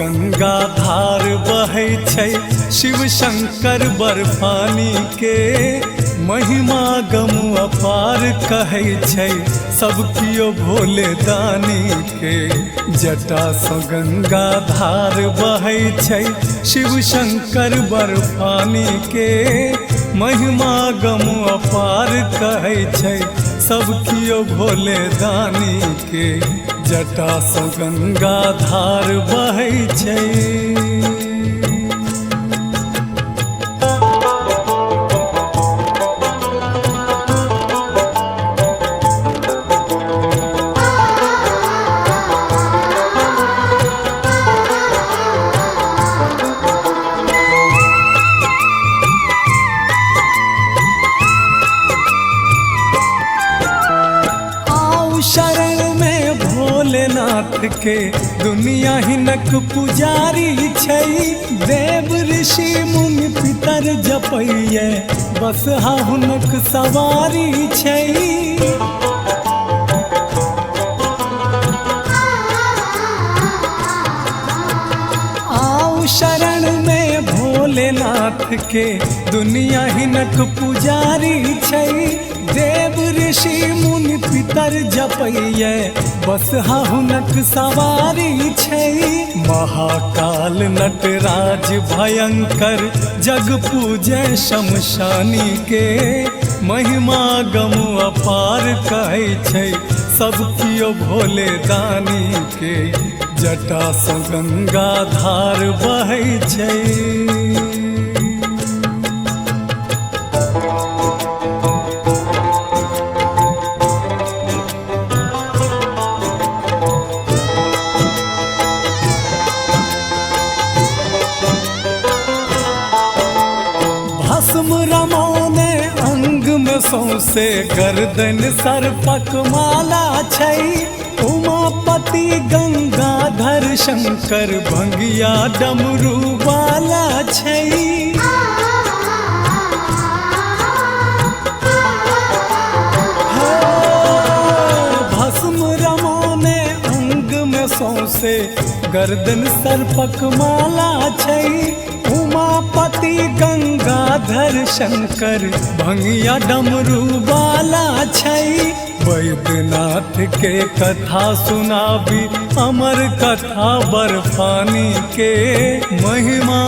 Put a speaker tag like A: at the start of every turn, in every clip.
A: गंगा धार बहै छै शिव शंकर बर्फानी के महिमा गम अपार कहै छै सब कियो भोले दानी के। जटा सँ गंगा धार बहै छै शिव शंकर बर्फानी के महिमा गम अपार कहै छै सब कियो भोले दानी के। जटा सँ गंगा धार बहै छै। शरण में भोलेनाथ के दुनिया हिनक पुजारी छै। देव ऋषि मुनि पितर जपैये बस हुनक सवारी छै। आओ शरण में भोलेनाथ के दुनिया हिनक पुजारी छै। देव ऋषि मुनि पितर जपैये बस हुनक सवारी छै। महाकाल नटराज भयंकर जग पूजै शमशानी के महिमा गम अपार कहै छै सब कियो भोले दानी के। जटा सँ गंगा धार बहै छै। भस्म रमौने अंग में सौंसे गर्दन सर्पक माला छै। उमापति गंगाधर शंकर भंगिया डमरू वाला छै। भस्म रमौने अंग में सौंसे गर्दन सर्पक माला छै। उमापति गंगाधर शंकर भंगिया डमरू वाला छै। वैद्यनाथ के कथा सुनाबी अमर कथा बर्फानी के महिमा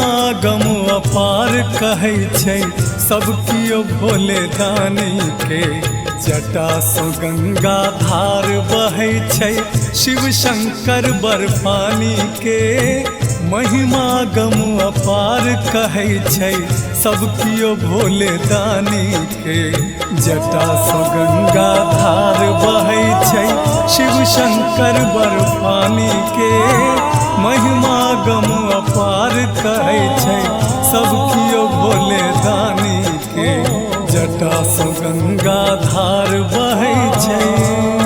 A: गम अपार कहै छै सब कियो भोले दानी के। जटा सँ गंगा धार बहै छै शिव शंकर बर्फानी के महिमा गम अपार कहै छै सब कियो भोले दानी के। जटा सँ गंगा धार बहै छै शिव शंकर बर्फानी के महिमा गम अपार कहै छै सब कियो भोले दानी के। जटा सँ गंगा धार बहै छै।